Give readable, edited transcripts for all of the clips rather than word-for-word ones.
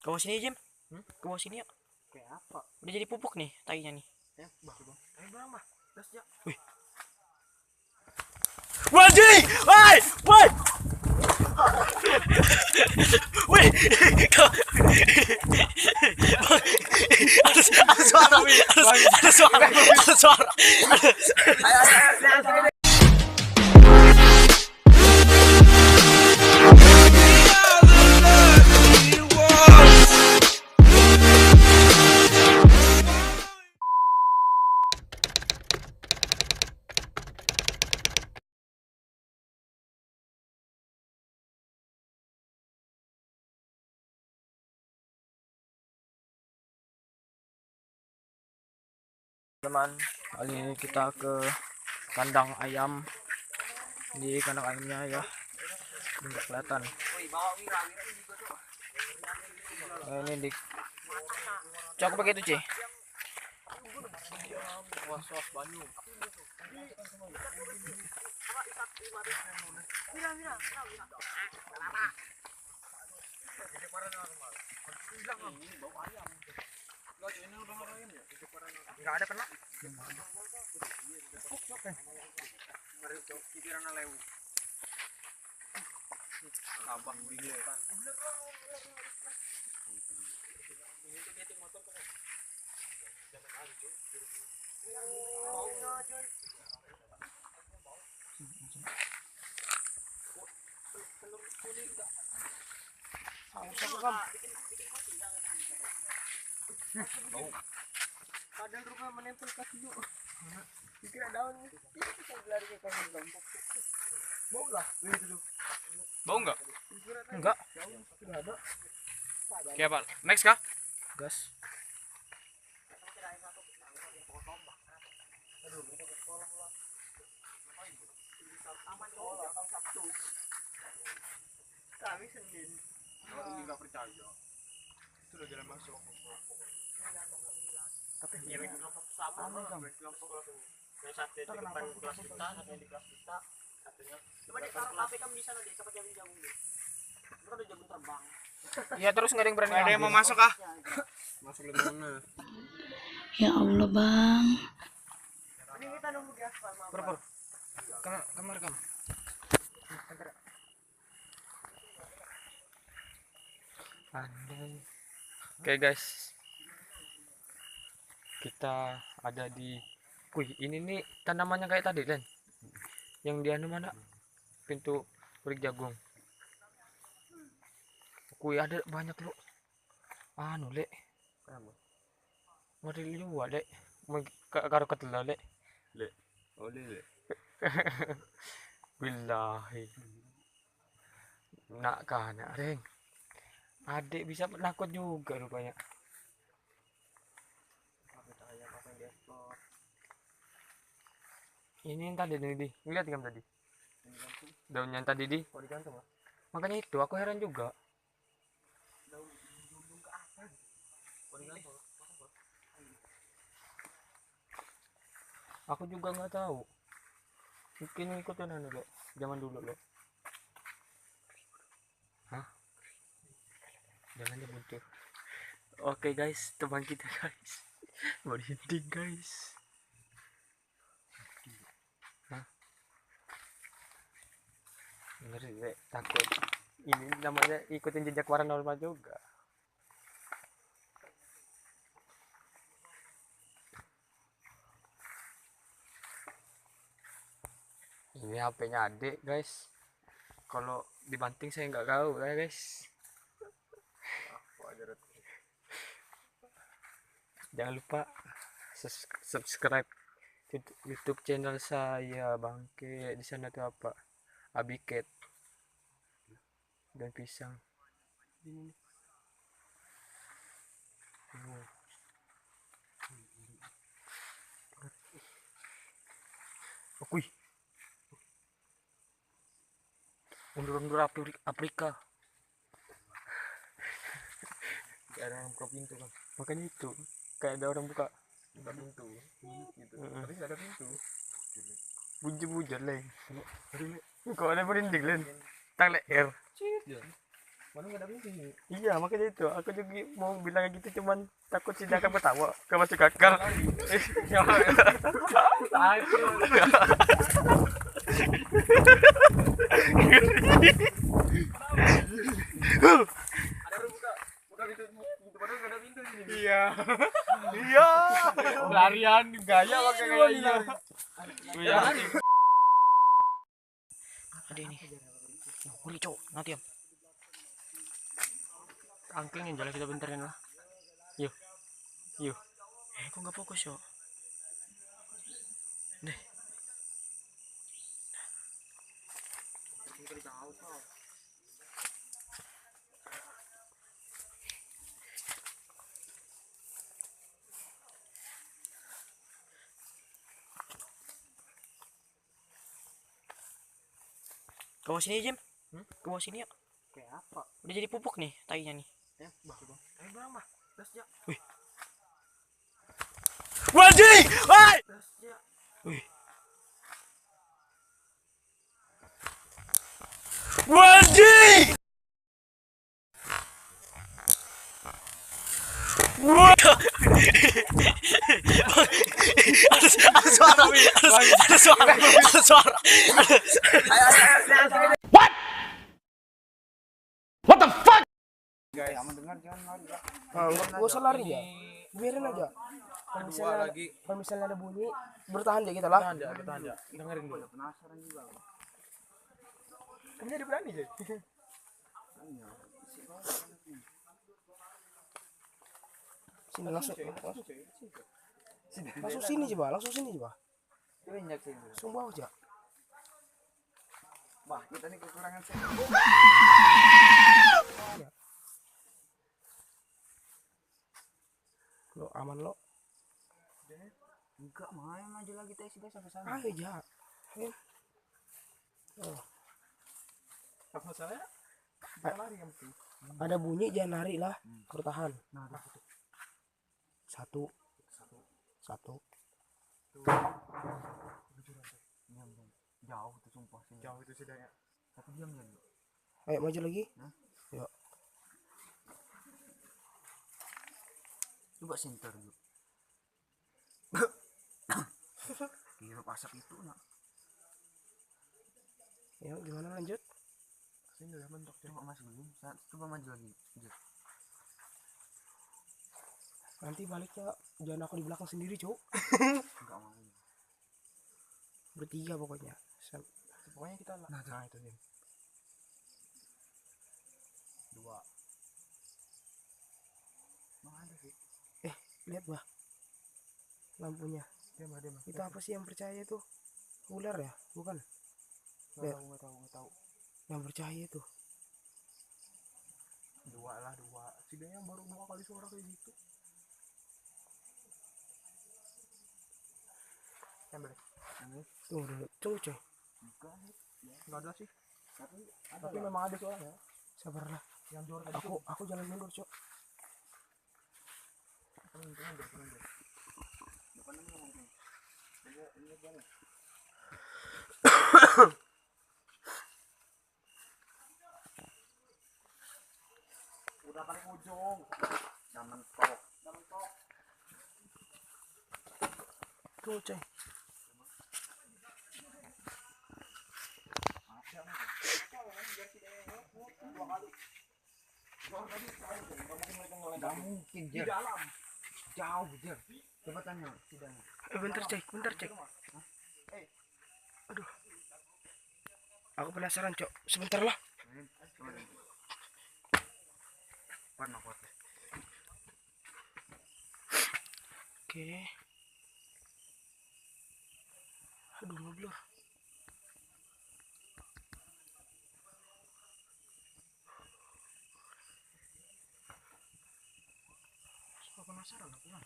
Ke bawah sini, Jem. Ke bawah sini ya. Kayak apa? Udah jadi pupuk nih tainya nih. Ya, bah, bang. Ayo bang, bah. Terus ya. Wih. Wajib! Woi! Woi! Wih! Ada suara! Ada suara! Ada suara! Teman, kali ini kita ke kandang ayam. Di kandang ayamnya ya, nggak kelihatan. Ini di cok begitu Ci. Enggak ada pernah. Abang bingung. Kadang rumah menempel kaki yuk. Dikira daun kita lari ke kaki gampang. Bau lah, itu. Bau nggak? Enggak. Sudah ada. Kayak apa? Next kah? Gas. Kami Senin. Enggak percaya. Sudah jalan masuk. Tapi ini sama yang satu di depan kelas kita, satu di kelas kita, satunya. Coba deh taruh HP kamu di sana deh, cepat jagung deh. Itu ada jagung terbang. Iya, terus nggak ada yang berani. Ada yang mau masuk kah? Masuk di mana? Ya Allah bang. Ini kita nunggu di aspal, Mama. Pur. Kamar kamu. Oke guys, kita ada di, wih ini nih tanamannya kayak tadi kan, yang di anu mana, pintu perik jagung. Wih ada banyak lo, anu lek, ngeri luar lek, karo ketelah lek, Oleh le. billahi, nak kana reng, adik bisa menakut juga rupanya. Ini yang tadi nih, lihat kan tadi daunnya yang tadi di, Kok digantung lah? makanya itu aku heran juga. Daun ke apa? Kok digantung? Aku juga nggak tahu, mungkin ngikutin anu lo, zaman dulu lo. Hah? Jangan buntu. Oke guys, teman kita guys, merinding guys. Hah? Ngeri deh, takut. Ini namanya ikutin jejak paranormal juga. Ini HP-nya adik guys. Kalau dibanting saya nggak tahu ya guys. Jangan lupa subscribe YouTube channel saya bangke. Di sana tuh apa? Abiket dan pisang. Wih. Undur-undur Afrika. Gak ada yang buka pintu kan? Makanya itu kayak ada orang buka Pintu gitu. Tapi nggak ada pintu. bunyi-bunyi leng. Kok ada merinding len? Tang leher. Mana nggak ada pintu ini. Iya, makanya itu. Aku juga mau bilang kayak gitu, cuman takut si akan ketawa. Gak masuk akal. Iya. Iya. Larian gaya pakai kayak iya. Iya. Ada ini. Boleh cok, nanti ya. Angklung yang jalan kita benterin lah. Yuk. Yuk. Kok nggak fokus yo? Deh. Ke bawah sini Jim. Ke bawah sini ya. Kayak apa? Udah jadi pupuk nih tainya nih. Bang, Bah. Das ya. Wajib! Woi! Das ya. Wih. Wajib! Wah! Ada suara, ada suara, ada suara. Gak usah lari ya, biarin aja. Kalau misalnya ada bunyi, bertahan aja kita lah. Kita aja. Dengerin dulu. Kamu jadi berani, Jay. Sini langsung sini coba, langsung sini coba. Langsung bawa aja. Wah, kita nih kekurangan sih. Lo aman lo. Enggak, main maju lagi tes kita sampai sana. Ayo aja. Ayo. Apa masalahnya? Lari yang penting. Ada bunyi jangan lari lah, bertahan. Satu. Jauh tuh sumpah sini. Jauh itu sudah ya. Satu jam jadi. Ayo maju lagi. Yuk. Coba center yuk. Kira pasak itu nak. Yuk gimana lanjut? Sini udah mentok. Coba masih belum. Coba maju lagi. Nanti baliknya jangan aku di belakang sendiri, Cuk. Enggak mau. Bertiga pokoknya. Pokoknya kita lah. Nah itu dia. 2. Mau ada sih. Lihat, Bah. Lampunya. Dia mah. Itu apa sih yang percaya itu? Ular ya? Bukan. Enggak tahu. Yang percaya itu. 2 lah. Sidanya baru 2 kali suara kayak gitu. Ambil. Tunggu dulu. Tunggu, coy. Enggak ada sih. Tapi memang ada suaranya. Sabarlah. Yang juara tadi tuh. Aku jalan mundur, Cok. Udah paling ujung. Udah mentok. Tunggu, coy. Enggak mungkin, Jer. Jauh, Jer. Coba tanya sidangnya. Bentar, cek. Aduh. Aku penasaran, Cok. Sebentar lah. Pernah kuat. Oke. Aduh, ngeblur. Penasaran aku lah.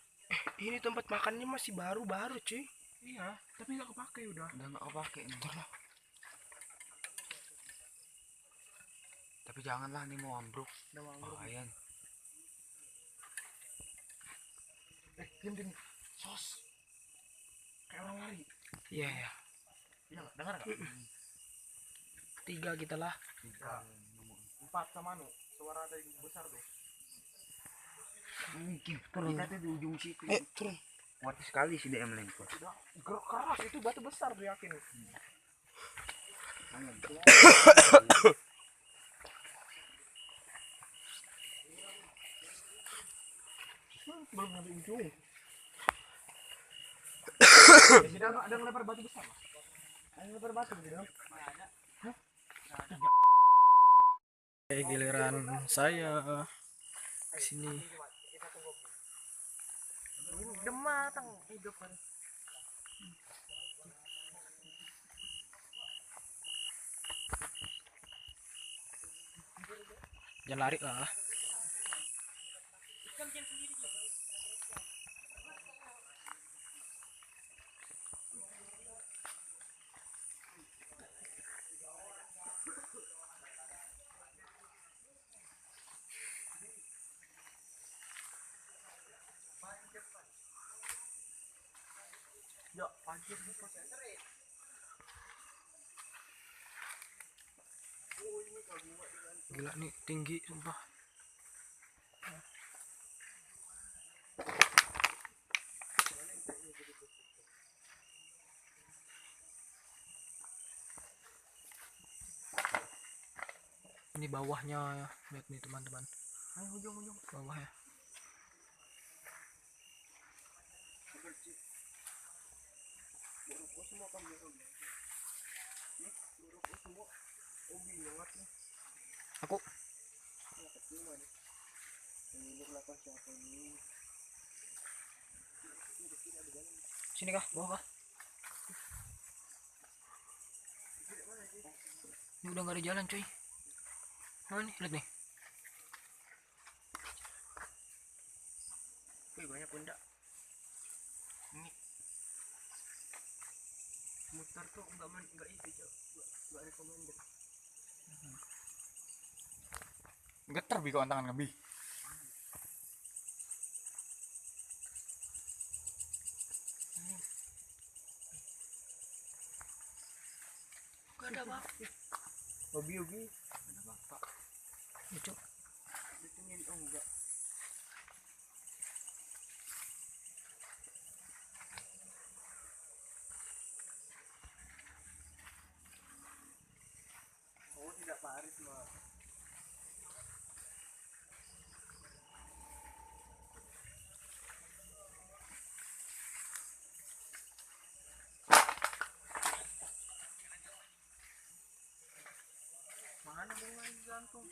Ini tempat makannya masih baru-baru, cuy. Iya, tapi nggak kepake udah. Udah nggak kepake nih. Tapi janganlah nih mau ambruk. Lumayan. Diam. Sos. Kayak orang lari. Iya. Iya, dengar nggak? 3 kita lah. 3. 4 sama nu. suara tadi besar tuh. Kita tuh di ujung situ. Turun. Kuat sekali sih dia melengkot. Keras itu batu besar tuh yakin. Belum sampai ujung. Ada ngelempar batu besar. Ada ngelempar batu gitu. Giliran saya ke sini. Udah matang hidup kan. Jangan lari lah. Ya, anjir. Gila nih tinggi sumpah. Ini bawahnya ya, lihat nih teman-teman. Ujung Bawahnya. Aku sini kah? Bawah kah? Ini udah nggak ada jalan cuy. Oh nih, lihat nih. Wih, banyak pundak. Ini muter tuh enggak itu, Cok. Enggak recommended. Getar bi kawan tangan ngebi. Enggak ada apa. Hobi. Ada bapak. Ya, Cok. Ditungguin enggak. Oh, tidak Paris mah. Mana bunga gantung?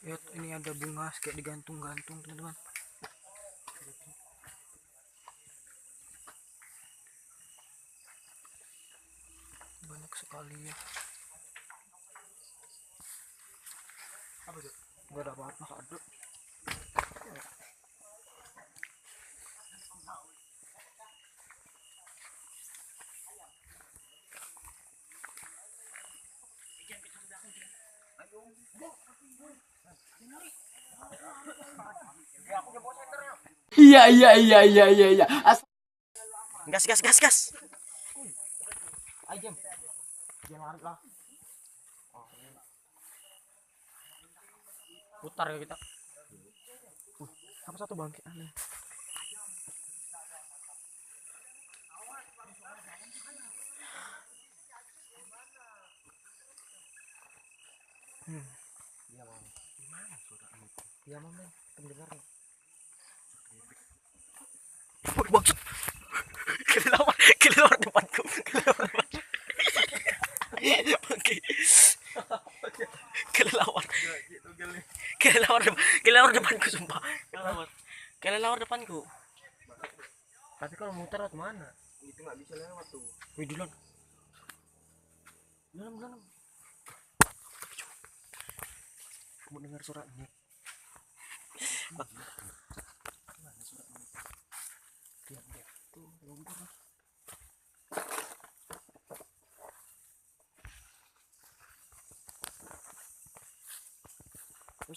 Lihat ini ada bunga kayak digantung-gantung teman-teman. Banyak sekali ya. Apa tuh? Gak ada apa-apa kado. Iya. Gas. Ayo jam. Jangan lari lah. Putar ya kita. Apa satu bangkit aneh. Iya, Mam. Pendengar. Waduh bangsat. Kelelawar depanku. Oke. Kelelawar depanku sumpah. Kelelawar depanku. Tapi kalau muter ke mana? Itu enggak bisa lewat tuh. Wih duluan. Dalam. Kamu dengar suratnya? Dia tuh lumpur.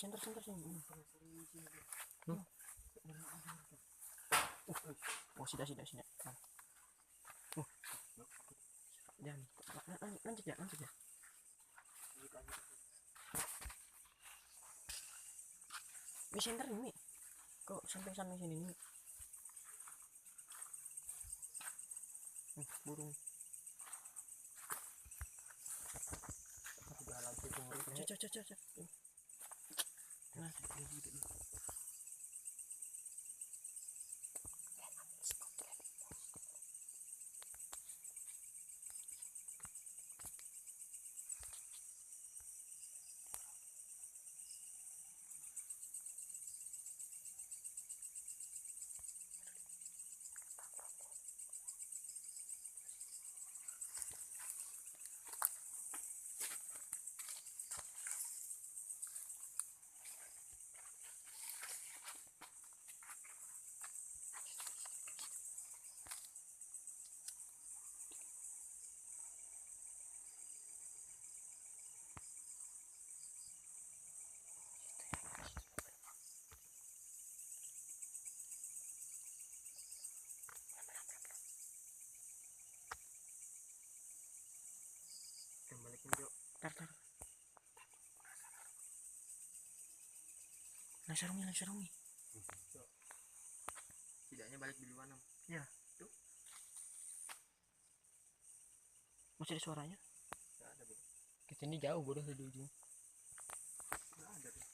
Center sini. Oh, sini. Jangan. Lanjut ya, lanjut ya. Bisa ntar ini. Kok sampai sana sini nih? Burung. Cek. Nah, tar. Langsung. Tidaknya balik duluan Om. Ya. Tuh. Masih ada suaranya? Nggak ada, Bu. Kesini jauh bodoh di ujung. Nggak ada tuh.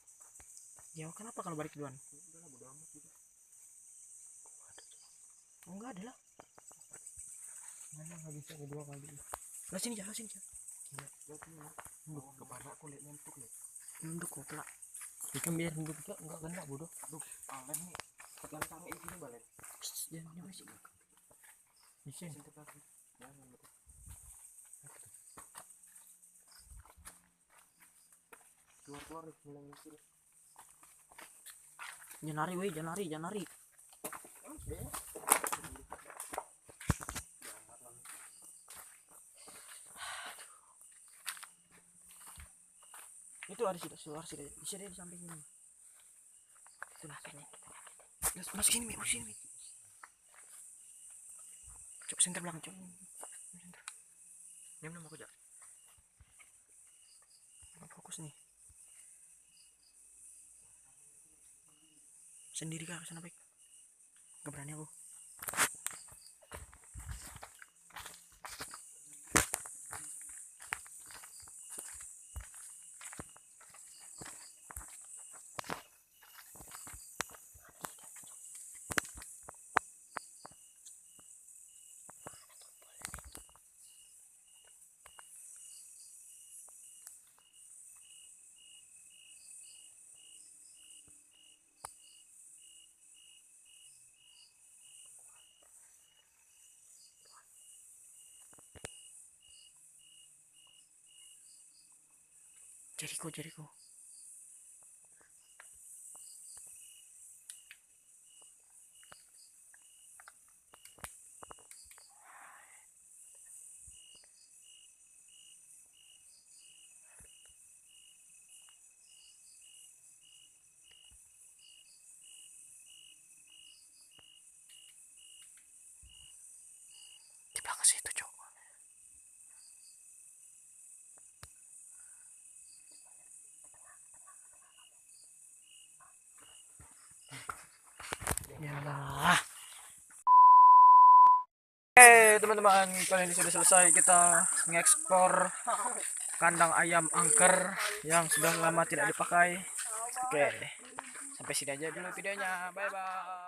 Ya kenapa kalau balik duluan? Udah lah, bodo amat gitu. Oh, enggak ada lah. Mana nggak bisa kedua kali. Lah sini aja. Lihat ini. Oh, kepala aku lihat nyentuk lihat. Nunduk kok pelak. Ikan biar hidup juga nggak kena bodoh. Aduh, alen nih. Tekan sange di sini balen. Jangan berisik. Bisa. Sentuh lagi. Jangan betul. Keluar mulai ngusir. Jangan lari. Itu ada sih, bisa deh di samping ini. Sudah. Masuk sini. Coba senter belakang, coba. Diam mau kerja. Fokus nih. Sendiri kah kesana baik? Gak berani aku. Jericho. Di belakang situ, Cok. Yalah. Teman-teman, kali ini sudah selesai kita mengeksplor kandang ayam angker yang sudah lama tidak dipakai. Oke, sampai sini aja dulu videonya. Bye bye.